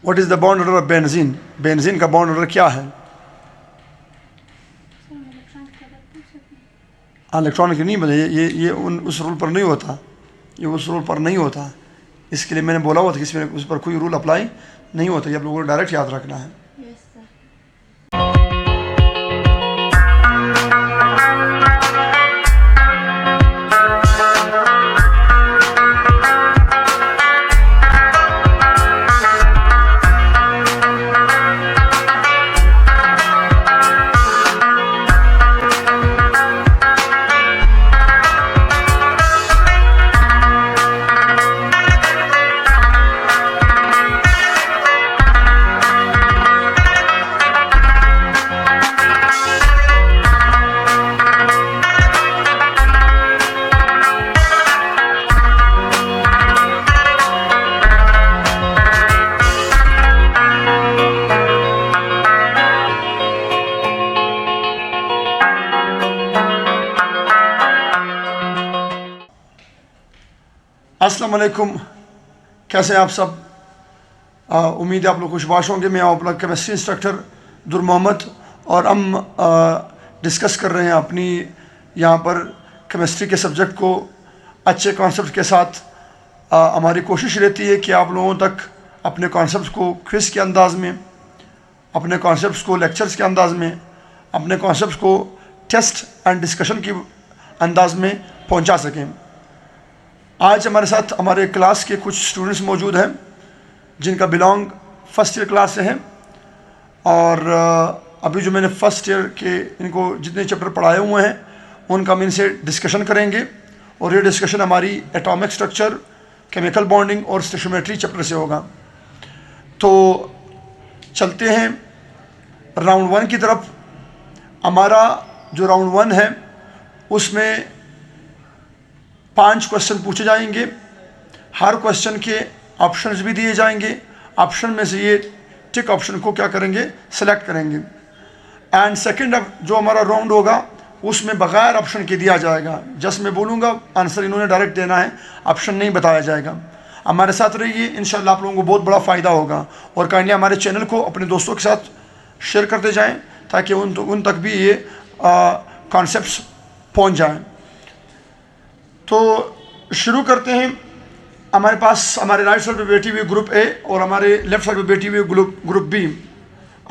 What is the bond order of benzene? Benzene का bond order क्या है? Electronic नहीं बने, ये उस रूल पर नहीं होता, ये उस रूल पर नहीं होता। इसके लिए मैंने बोला हुआ था कि इसमें उस पर कोई रूल अप्लाई नहीं होता, ये आप लोगों को डायरेक्ट याद रखना है। अस्सलाम वालेकुम, कैसे हैं आप सब? उम्मीद है आप लोग खुशबाश होंगे। मैं अपना केमिस्ट्री इंस्ट्रक्टर दुर मोहम्मद, और हम डिस्कस कर रहे हैं अपनी यहाँ पर केमिस्ट्री के सब्जेक्ट को अच्छे कॉन्सेप्ट के साथ। हमारी कोशिश रहती है कि आप लोगों तक अपने कॉन्सेप्ट्स को क्विज़ के अंदाज़ में, अपने कॉन्सेप्ट्स को लेक्चर्स के अंदाज़ में, अपने कॉन्सेप्ट्स को टेस्ट एंड डिस्कशन की अंदाज़ में पहुँचा सकें। आज हमारे साथ हमारे क्लास के कुछ स्टूडेंट्स मौजूद हैं जिनका बिलोंग फर्स्ट ईयर क्लास से हैं, और अभी जो मैंने फर्स्ट ईयर के इनको जितने चैप्टर पढ़ाए हुए हैं उनका हम इनसे डिस्कशन करेंगे, और ये डिस्कशन हमारी एटॉमिक स्ट्रक्चर, केमिकल बॉन्डिंग और स्टोइचियोमेट्री चैप्टर से होगा। तो चलते हैं राउंड 1 की तरफ। हमारा जो राउंड 1 है उसमें 5 क्वेश्चन पूछे जाएंगे। हर क्वेश्चन के ऑप्शंस भी दिए जाएंगे। ऑप्शन में से ये टिक ऑप्शन को क्या करेंगे, सेलेक्ट करेंगे। एंड सेकंड जो हमारा राउंड होगा उसमें बगैर ऑप्शन के दिया जाएगा। जस्ट मैं बोलूँगा आंसर इन्होंने डायरेक्ट देना है, ऑप्शन नहीं बताया जाएगा। हमारे साथ रहिए, इंशाल्लाह आप लोगों को बहुत बड़ा फ़ायदा होगा। और काइंडली हमारे चैनल को अपने दोस्तों के साथ शेयर करते जाएँ ताकि उन तक भी ये कॉन्सेप्ट्स पहुँच जाएँ। तो शुरू करते हैं। हमारे पास हमारे राइट साइड पे बैठी हुई ग्रुप ए और हमारे लेफ्ट साइड पे बैठी हुई ग्रुप बी।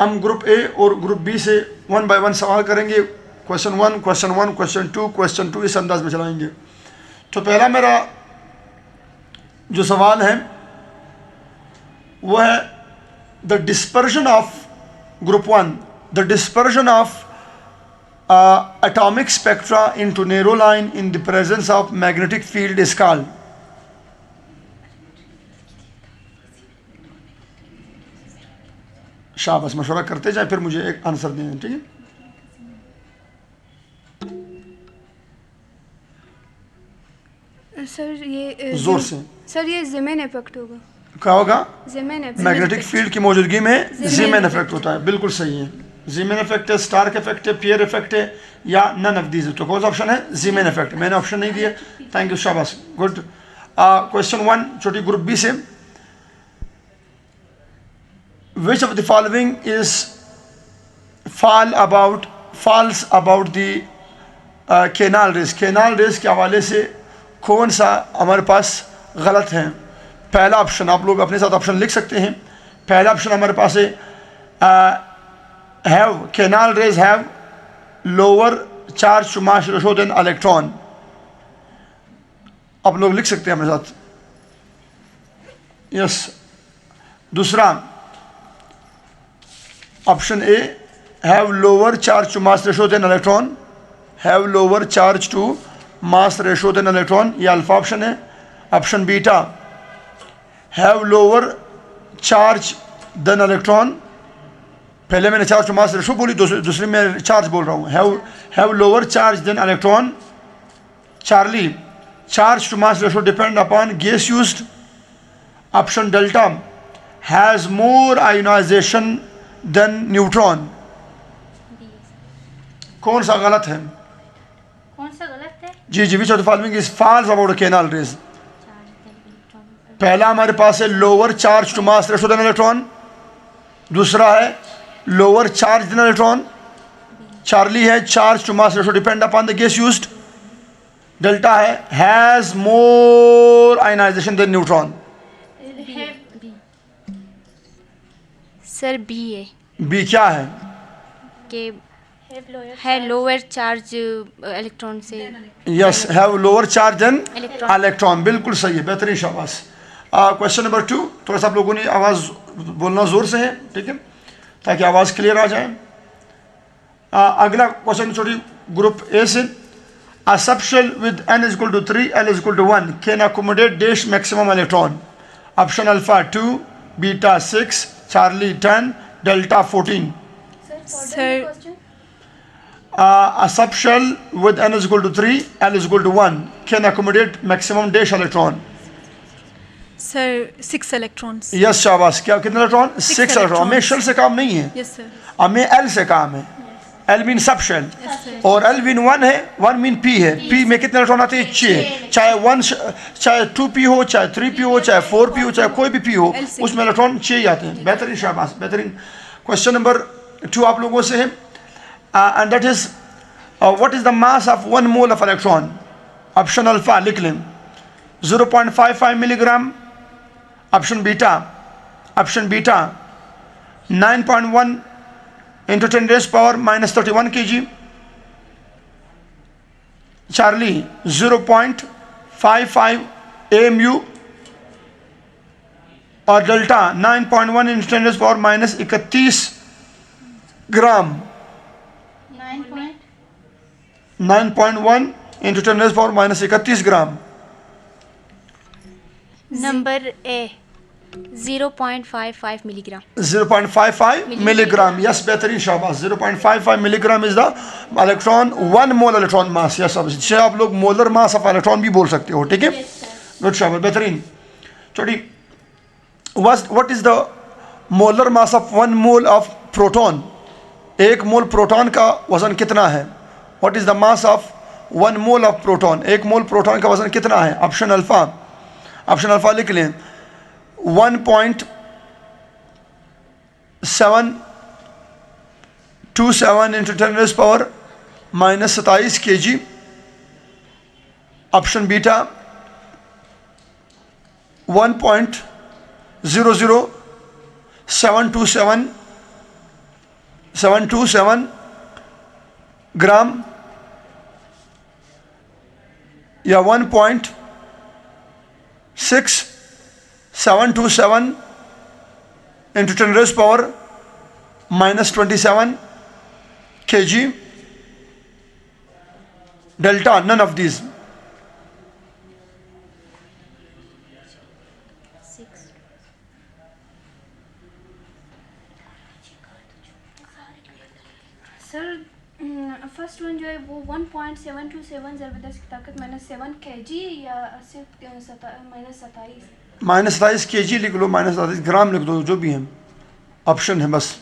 हम ग्रुप ए और ग्रुप बी से 1 बाय 1 सवाल करेंगे। क्वेश्चन 1, क्वेश्चन 2 इस अंदाज में चलाएंगे। तो पहला मेरा जो सवाल है वो है the dispersion of group 1, the dispersion of atomic spectra into narrow line in the presence of magnetic field is called. शाबाश, मशवरा करते जाए फिर मुझे एक आंसर दें, ठीक है? सर ये जोर से सर ये ज़ेमेन इफेक्ट होगा। क्या होगा? ज़ेमेन इफेक्ट। मैग्नेटिक फील्ड की मौजूदगी में ज़ेमेन इफेक्ट होता है। बिल्कुल सही है। ज़ेमेन इफेक्ट है, स्टार्क इफेक्ट है, पियर इफेक्ट है, या नन ऑफ दीज है। तो कौन सा ऑप्शन है? ज़ेमेन इफेक्ट। मैंने ऑप्शन नहीं दिया। थैंक यू, शाबाश, गुड। क्वेश्चन 1 छोटी ग्रुप बी से, which of the following is false about the canal rays? Canal rays के हवाले से कौन सा हमारे पास गलत है? पहला ऑप्शन, आप लोग अपने साथ ऑप्शन लिख सकते हैं। पहला ऑप्शन हमारे पास है have canal rays have lower charge to mass ratio than electron। आप लोग लिख सकते हैं अपने साथ, यस। दूसरा option A, have lower charge to mass ratio than electron, have lower charge to mass ratio than electron, ये अल्फा ऑप्शन है। Option beta, have lower charge than electron, पहले मैंने चार्ज टू मास रेशो बोली, दूसरे में charge बोल रहा हूँ। Have lower charge than electron. Charlie, charge to mass ratio depend upon gas used. Option delta, has more ionization than neutron. कौन सा गलत है? कौन सा गलत है? जी, which of the following is false about canal rays? पहला हमारे पास है lower charge to mass ratio than electron, दूसरा है lower charge than electron, Charlie है charge to mass ratio depend upon the gas used, delta है has more ionization than neutron. Sir B है B क्या है? कि है लोअर चार्ज इलेक्ट्रॉन से yes, have lower charge than electron. Electron, बिल्कुल सही है, बेहतरीन, शाबाश। क्वेश्चन नंबर 2, थोड़ा सा आप लोगों ने आवाज़ बोलना ज़ोर से है, ठीक है, ताकि आवाज़ क्लियर आ जाए। अगला क्वेश्चन छोटी ग्रुप ए से, a subshell with n is equal to 3, l is equal to 1 can accommodate dash maximum electron. Option alpha 2, beta 6, charlie 10, delta 14. Sir A subshell with n is equal to 3, l is equal to 1 can accommodate maximum dash electron. Sir 6 electrons. Yes, शाबाश। क्या कितने electron? 6 electron. हमें shell से काम नहीं है, yes sir. हमें L से काम है। एल मीन सब शेल और एल मीन 1 है, 1 मीन पी है। पी में कितने इलेक्ट्रॉन आते हैं? 6। चाहे 2 पी हो, चाहे 3 पी हो, चाहे 4 पी हो, चाहे कोई भी पी हो, उसमें इलेक्ट्रॉन 6 ही आते हैं। बेहतरीन, शाबाश, बेहतरीन। क्वेश्चन नंबर 2 आप लोगों से है, and that is what is the mass of 1 mole of electron? Option alpha लिख लें 0.55 milligram, option beta 9.1 into 10 raised power minus 31 kg, Charlie 0.55 AMU और delta 9.1 into 10 raised power minus 31 gram. 9.1 into 10 raised power minus 31 gram. Number A 0.55 milligram. 0.55 milligram, yes, बेहतरीन, शाबाश। 0.55 milligram is the electron 1 mole electron mass. Yes, जिसे आप लोग molar mass of electron भी बोल सकते हो, ठीक है, गुड, शाबाश, बेहतरीन। छोटी what is the molar mass of 1 mole of proton? 1 mole proton का वजन कितना है? What is the mass of 1 mole of proton? 1 mole proton का वजन कितना है? ऑप्शन अल्फा लिख लें 1.727 into 10 raised power minus 27 kg। Option beta 1.007277 ग्राम या 1.6727 into 10 raised power minus 27 kg, delta none of these। Sir first one जो है वो 1.727 ज़बरदस्त की ताकत -7 kg या सिर्फ -27? -27 kg लिख लो, -27 ग्राम लिख दो, जो भी है, ऑप्शन है, बस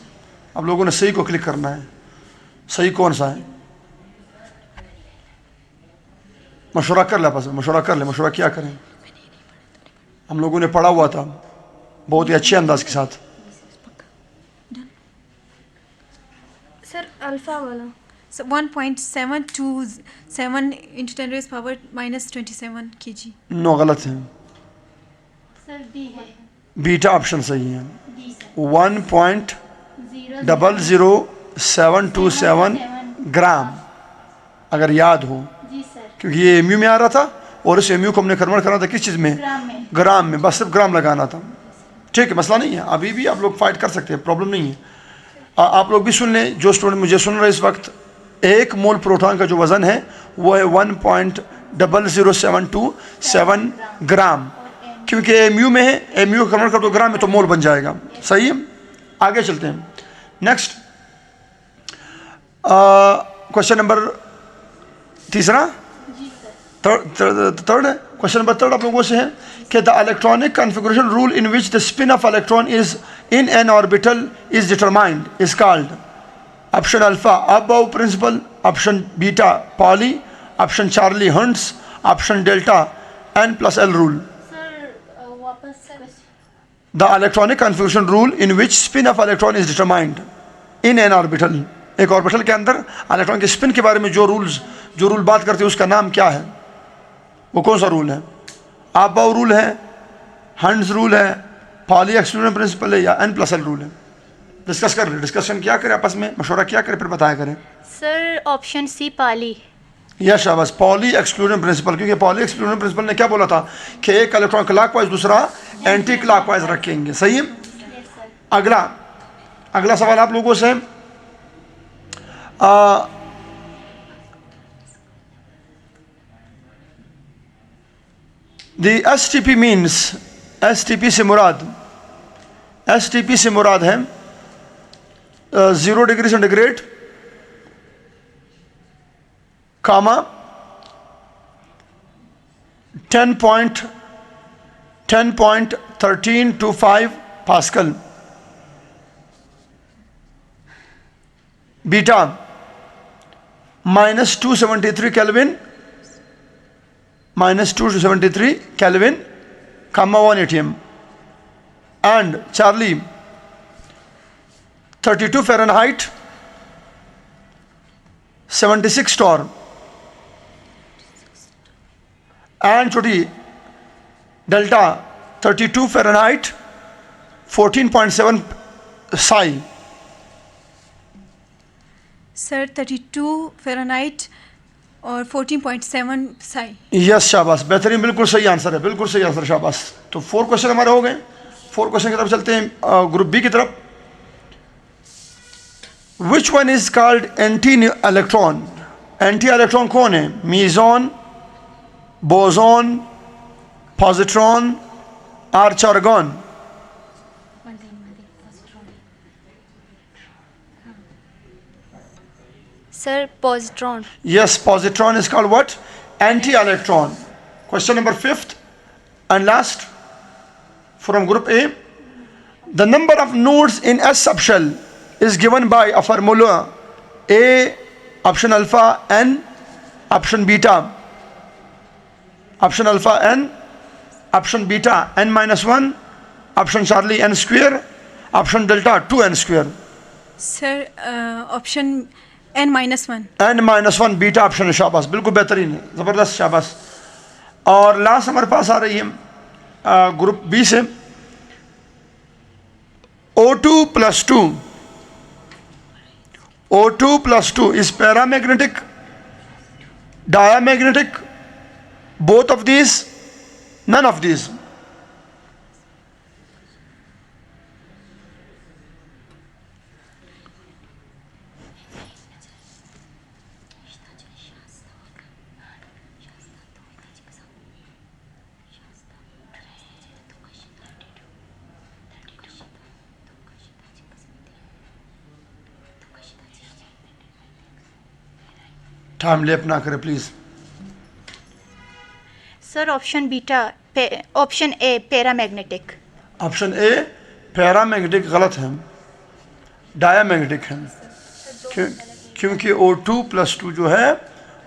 आप लोगों ने सही को क्लिक करना है। सही कौन सा है? मशवरा कर ले, बस मशवरा कर ले। मशवरा क्या करें? हम लोगों ने पढ़ा हुआ था बहुत ही अच्छे अंदाज के साथ। सर अल्फा वाला So 1.727 into 10 raised power minus 27 kg. No, गलत है। सर बी है। बीटा ऑप्शन सही है। 1.00727 ग्राम, अगर याद हो, जी सर। क्योंकि ये एमयू में आ रहा था और इस एमयू को हमने कन्वर्ट करना था किस चीज़ में? ग्राम में। बस सिर्फ ग्राम लगाना था, ठीक है, मसला नहीं है। अभी भी आप लोग फाइट कर सकते हैं, प्रॉब्लम नहीं है। आप लोग भी सुन लें, जो स्टूडेंट मुझे सुन रहे इस वक्त। 1 मोल प्रोटॉन का जो वज़न है वो है 1.00727 ग्राम, क्योंकि एमयू में है, एमयू कन्वर्ट कर दो ग्राम में तो मोल बन जाएगा। सही है, आगे चलते हैं। नेक्स्ट क्वेश्चन नंबर तीसरा, थर्ड है। क्वेश्चन नंबर 3 आप लोगों से है कि the electronic configuration rule in which the spin of electron is in an orbital is determined is called. Option alpha Aufbau principle, option beta Pauli, option Charlie Hund's, option delta N+L rule. Sir वापस the electronic confusion rule in which spin of electron is determined in an orbital. एक orbital के अंदर electron के spin के बारे में जो rule बात करते हैं उसका नाम क्या है, वो कौन सा रूल है? आबाउ रूल है, हंड्स रूल है, पॉली एक्सक्लूजन प्रिंसिपल है, या N+L रूल है? डिस्कस कर रहे, डिस्कशन क्या करें, आपस में मशवरा क्या करें, फिर बताया करें। सर ऑप्शन सी पाली। या शाबाश, पॉली एक्सक्लूजन प्रिंसिपल। क्योंकि पॉली एक्सक्लूजन प्रिंसिपल ने क्या बोला था कि एक इलेक्ट्रॉन क्लॉकवाइज दूसरा एंटी क्लॉकवाइज रखेंगे। सही है। अगला सवाल आप लोगों से, दी STP मीन्स, STP से मुराद है 0 degree centigrade, comma 10.1325 pascal, beta -273 kelvin, -273 kelvin, comma 1 atm, and Charlie 32 Fahrenheit, 76 torr, and छोटी delta 32 Fahrenheit, 14.7 psi। Sir 32 Fahrenheit और 14.7 psi। यस शाबाश, बेहतरीन, बिल्कुल सही आंसर है, बिल्कुल सही आंसर, शाबाश। तो 4 क्वेश्चन हमारे हो गए। 4 क्वेश्चन की तरफ चलते हैं, ग्रुप बी की तरफ। Which one is called anti electron? Anti electron कौन है? मीजॉन, बोजॉन, पॉजिट्रॉन, आर्चार्गॉन? Sir positron. Yes, positron is called what? Anti-electron. Question number 5th and last from group A. The number of nodes in S subshell is given by a formula: A option alpha n, option beta, option alpha n, option beta n-1, option Charlie n square, option delta 2n square. Sir option N-1। N-1 beta option है। शाबाश, बिल्कुल बेहतरीन है, ज़बरदस्त, शाबाश। और last हमारे पास आ रही है ग्रुप बी से, O2+2 is paramagnetic, diamagnetic, both of these, none of these? Time लेप ना करें please. Sir option beta, option A paramagnetic. Option A paramagnetic गलत है, डायामैग्नेटिक है। क्योंकि O2+2 जो है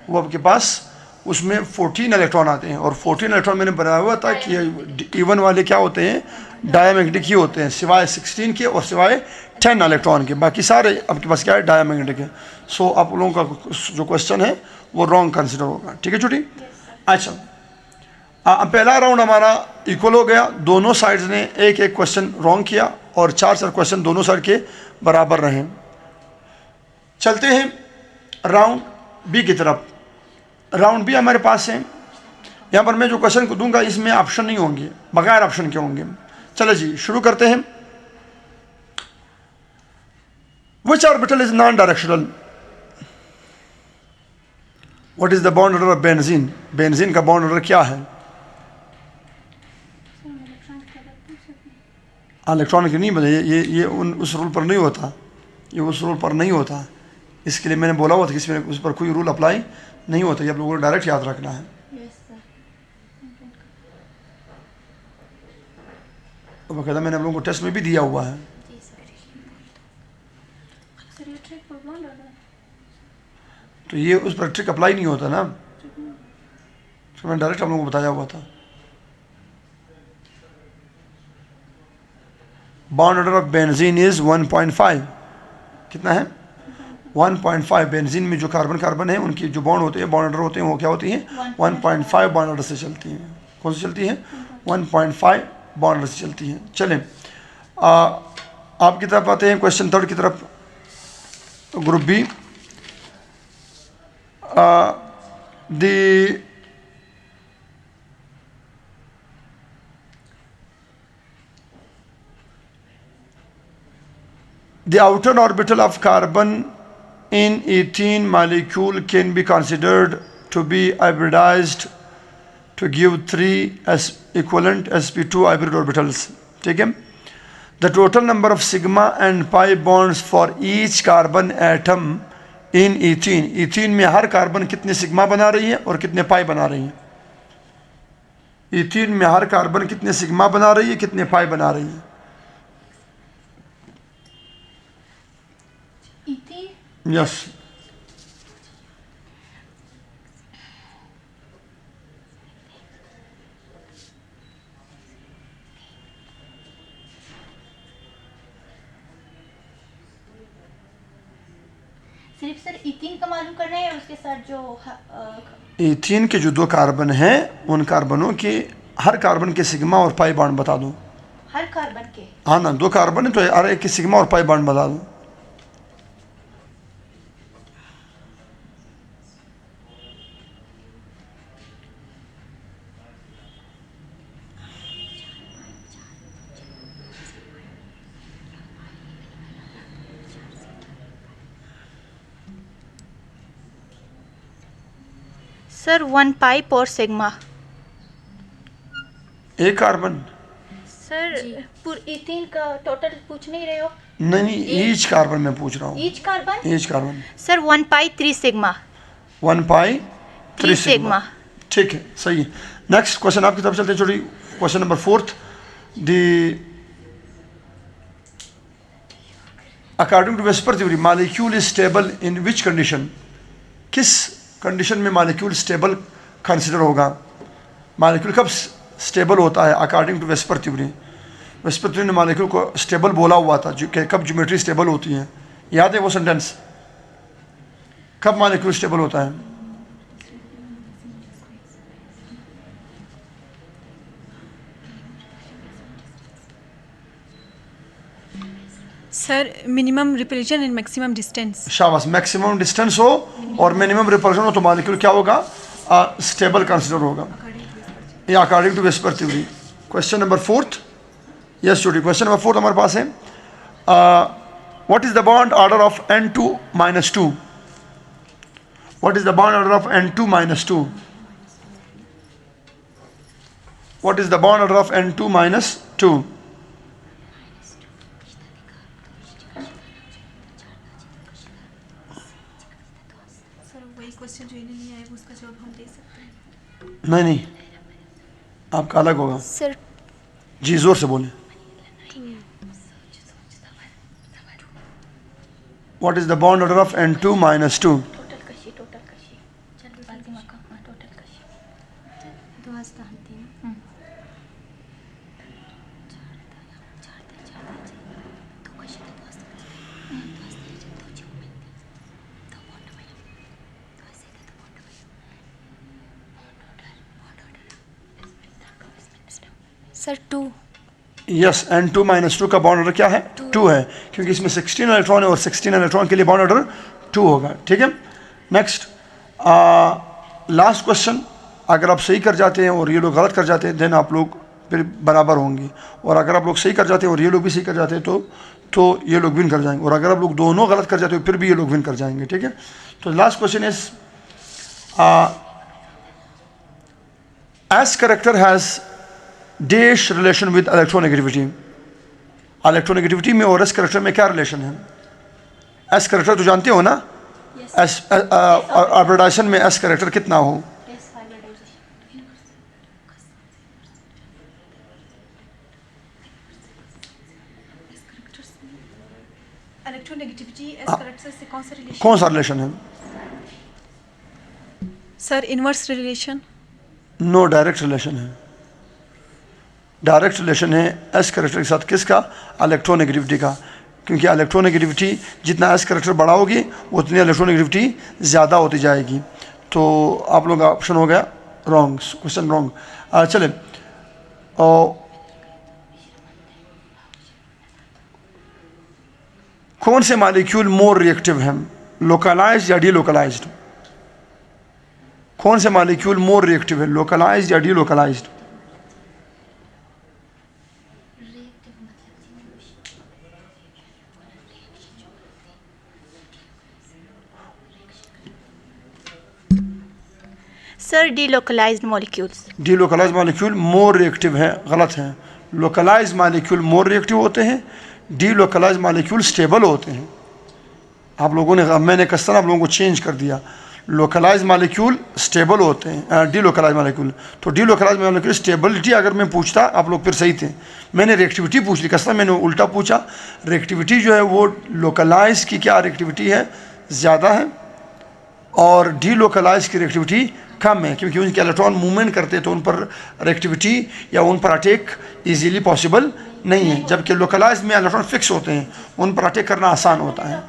वो आपके पास उसमें 14 इलेक्ट्रॉन आते हैं, और 14 इलेक्ट्रॉन मैंने बनाया हुआ था कि इवन वाले क्या होते हैं, डायामैग्नेटिक ही होते हैं, सिवाय 16 के और सिवाय 10 इलेक्ट्रॉन के, बाकी सारे आपके पास क्या है, डायामैग्नेटिक है। सो आप लोगों का जो क्वेश्चन है वो रॉन्ग कंसिडर होगा। ठीक है छोटी। अच्छा, पहला राउंड हमारा इक्वल हो गया, दोनों साइड्स ने एक एक क्वेश्चन रॉन्ग किया और 4 क्वेश्चन दोनों साइड के बराबर रहे। चलते हैं राउंड बी की तरफ। राउंड बी हमारे पास है, यहाँ पर मैं जो क्वेश्चन को दूंगा इसमें ऑप्शन नहीं होंगे, बगैर ऑप्शन के होंगे। चलो जी शुरू करते हैं। Which orbital is non directional? What is the bond order of benzene? Benzene का बॉन्ड ऑर्डर क्या है? इलेक्ट्रॉनिक नहीं बने, ये उस रूल पर नहीं होता, ये उस रूल पर नहीं होता। इसके लिए मैंने बोला हुआ था कि इसमें उस पर कोई रूल अप्लाई नहीं होता, ये आप लोगों को डायरेक्ट याद रखना है। तो बकायदा मैंने आप लोगों को टेस्ट में भी दिया हुआ है। तो ये उस पर ट्रिक अप्लाई नहीं होता ना, तो मैंने डायरेक्ट आप लोगों को बताया हुआ था। Bond order of benzene is 1.5. कितना है? 1.5. बेंजीन में जो कार्बन कार्बन है उनकी जो बॉन्ड होते हैं, बॉन्ड ऑर्डर होते हैं, वो क्या होती हैं? 1.5 बॉन्ड ऑर्डर से चलती हैं. कौन सी चलती हैं? 1.5 बॉन्ड ऑर्डर से चलती हैं. चलें आपकी तरफ आते हैं, क्वेश्चन थर्ड की तरफ. तो group B, the outer orbital of carbon in ethene molecule can be considered to be hybridized to give 3 equivalent sp2 hybrid orbitals. ठीक है. The total number of sigma and pi bonds for each carbon atom in ethene. ethene में हर carbon कितने sigma बना रही है और कितने पाई बना रही है? ethene में हर कार्बन कितने सिग्मा बना रही है, कितने पाई बना रही है? Yes. सिर्फ सर इथीन का मालूम करना है, उसके साथ जो ईथीन के जो 2 कार्बन हैं उन कार्बनों के हर कार्बन के सिग्मा और पाई बॉन्ड बता दो. हर कार्बन के? हाँ ना, 2 कार्बन है तो हर एक के सिग्मा और पाई बॉन्ड बता दो. सर 1 पाइप और सिग्मा. एक कार्बन? सर इथीन का टोटल पूछ नहीं रहे हो? नहीं, ईच कार्बन मैं पूछ रहा हूँ. Each carbon? Each carbon. Sir 1 पाई 3 सिग्मा. 1 पाई 3 सिग्मा. ठीक है, सही है. नेक्स्ट क्वेश्चन आपकी तरफ चलते हैं. छोटी question number 4th. According to VSEPR theory molecule is stable in which condition? किस कंडीशन में मॉलिक्यूल स्टेबल कंसिडर होगा? मॉलिक्यूल कब स्टेबल होता है according to VSEPR theory? VSEPR theory ने मॉलिक्यूल को स्टेबल बोला हुआ था, जो कि कब ज्योमेट्री स्टेबल होती है. याद है वो सेंटेंस? कब मॉलिक्यूल स्टेबल होता है? Sir minimum repulsion and maximum distance. शाबाश. मैक्सिमम डिस्टेंस हो और मिनिमम रिपल्शन हो तो मॉलिक्यूल क्या होगा? स्टेबल कंसिडर होगा. ये according to VSEPR theory. Question number 4th. Yes छोटी, क्वेश्चन नंबर 4 हमारे पास है. What is the bond order of N2-2? What is the bond order of N2-2? What is the bond order of N2-2? Question जो इन्हें नहीं आया उसका जवाब हम दे सकते हैं. नहीं, आपका अलग होगा. सर जी जोर से बोलें. What is the bond order of N2-2? Total कशी चल बाकी मका टोटल कशी दो वाजता हंती सर 2. यस, N2-2 का बॉन्ड ऑर्डर क्या है? 2 है, क्योंकि इसमें 16 इलेक्ट्रॉन है और 16 इलेक्ट्रॉन के लिए बॉन्ड ऑर्डर 2 होगा. ठीक है. Next last question. अगर आप सही कर जाते हैं और ये लोग गलत कर जाते हैं देन आप लोग फिर बराबर होंगे, और अगर आप लोग सही कर जाते हैं और ये लोग भी सही कर जाते हैं तो ये लोग विन कर जाएंगे, और अगर आप लोग दोनों गलत कर जाते हो फिर भी ये लोग विन कर जाएंगे. ठीक है. तो last question is S character has dash relation with electronegativity. Electronegativity में और एस करेक्टर में क्या रिलेशन है? एस करेक्टर तो जानते हो ना? एस हाइब्रिडाइजेशन में एस करेक्टर कितना हो? इलेक्ट्रोनेगेटिविटी एस करेक्टर से कौन सा रिलेशन है? Sir inverse relation. No, direct relation है. डायरेक्ट रिलेशन है एस करेक्टर के साथ किसका, इलेक्ट्रोनेगेटिविटी का, क्योंकि इलेक्ट्रोनेगेटिविटी जितना एस करेक्टर बड़ा होगी उतनी इलेक्ट्रोनेगेटिविटी ज़्यादा होती जाएगी। तो आप लोग का ऑप्शन हो गया रॉन्ग, क्वेश्चन रॉन्ग। चले कौन से मॉलिक्यूल मोर रिएक्टिव हैं, लोकलाइज्ड या डीलोकलाइज्ड? कौन से मॉलिक्यूल मोर रिएक्टिव है, लोकलाइज्ड या delocalised? Sir delocalised molecules. Delocalised molecule more reactive है, गलत है। लोकलाइज्ड मॉलिक्यूल मोर रिएक्टिव होते हैं, डीलोकलाइज्ड मॉलिक्यूल स्टेबल होते हैं। आप लोगों ने, मैंने कसरत आप लोगों को चेंज कर दिया, लोकलाइज्ड मॉलिक्यूल स्टेबल होते हैं, डीलोकलाइज्ड मॉलिक्यूल। तो डीलोकलाइज्ड मॉलिक्यूल स्टेबिलिटी अगर मैं पूछता आप लोग फिर सही थे, मैंने रिएक्टिविटी पूछ ली, कसरत मैंने उल्टा पूछा। रिएक्टिविटी जो है वो लोकलाइज की क्या रिएक्टिविटी है, ज़्यादा है, और डीलोकलाइज की रिएक्टिविटी कम है, क्योंकि उनके इलेक्ट्रॉन मूवमेंट करते हैं तो उन पर रिएक्टिविटी या उन पर अटैक इजीली पॉसिबल नहीं है, जबकि लोकलाइज में इलेक्ट्रॉन फिक्स होते हैं, उन पर अटैक करना आसान होता है।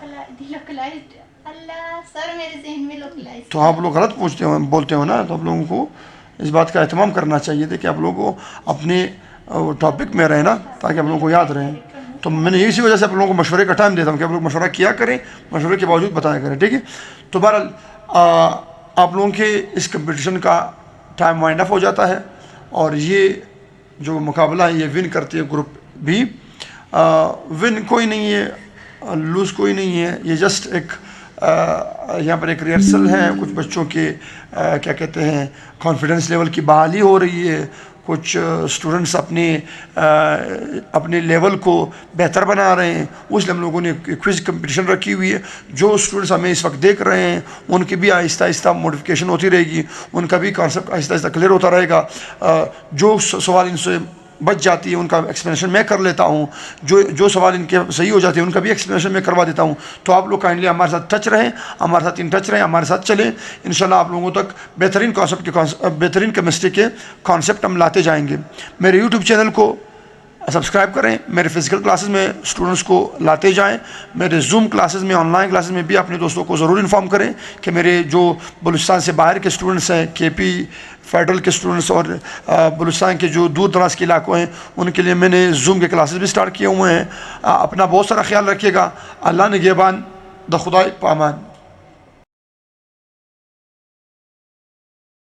अल्लाह सर मेरे ज़हन में लोकलाइज्ड। तो आप लोग गलत पूछते हो, बोलते हो ना, तो आप लोगों को इस बात का एहतमाम करना चाहिए था कि आप लोगों को अपने टॉपिक में रहे ना, ताकि आप लोगों को याद रहे। तो मैंने इसी वजह से आप लोगों को मशवरे का टाइम देता हूँ कि आप लोग मशवरा किया करें, मशवरे के बावजूद बताया करें, ठीक है। तो बहरहाल आप लोगों के इस कंपटीशन का टाइम वाइंड अप हो जाता है, और ये जो मुकाबला है ये विन करती है ग्रुप भी। विन कोई नहीं है, लूज़ कोई नहीं है, ये जस्ट एक यहाँ पर एक रिहर्सल है, कुछ बच्चों के क्या कहते हैं कॉन्फिडेंस लेवल की बहाली हो रही है, कुछ स्टूडेंट्स अपने लेवल को बेहतर बना रहे हैं, उसलिए हम लोगों ने क्विज़ कंपटीशन रखी हुई है। जो स्टूडेंट्स हमें इस वक्त देख रहे हैं उनकी भी आहिस्ता आहिस्ता मॉडिफिकेशन होती रहेगी, उनका भी कॉन्सेप्ट आहिस्ता आहिस्ता क्लियर होता रहेगा। जो सवाल इनसे बच जाती है उनका एक्सप्लेनेशन मैं कर लेता हूँ, जो सवाल इनके सही हो जाते हैं उनका भी एक्सप्लेनेशन मैं करवा देता हूँ। तो आप लोग काइंडली हमारे साथ टच रहें, हमारे साथ इन टच रहें, हमारे साथ चलें, इंशाल्लाह आप लोगों तक बेहतरीन केमिस्ट्री के कॉन्सेप्ट हम लाते जाएंगे। मेरे यूट्यूब चैनल को सब्सक्राइब करें, मेरे फिज़िकल क्लासेस में स्टूडेंट्स को लाते जाएं, मेरे जूम क्लासेस में, ऑनलाइन क्लासेस में भी अपने दोस्तों को ज़रूर इन्फॉर्म करें कि मेरे जो बलूचिस्तान से बाहर के स्टूडेंट्स हैं, केपी फेडरल के स्टूडेंट्स और बलूचिस्तान के जो दूर दराज के इलाकों हैं उनके लिए मैंने जूम के क्लासेस भी स्टार्ट किए हुए हैं। अपना बहुत सारा ख्याल रखिएगा। अल्लाह निगहबान, द खुदा पामान।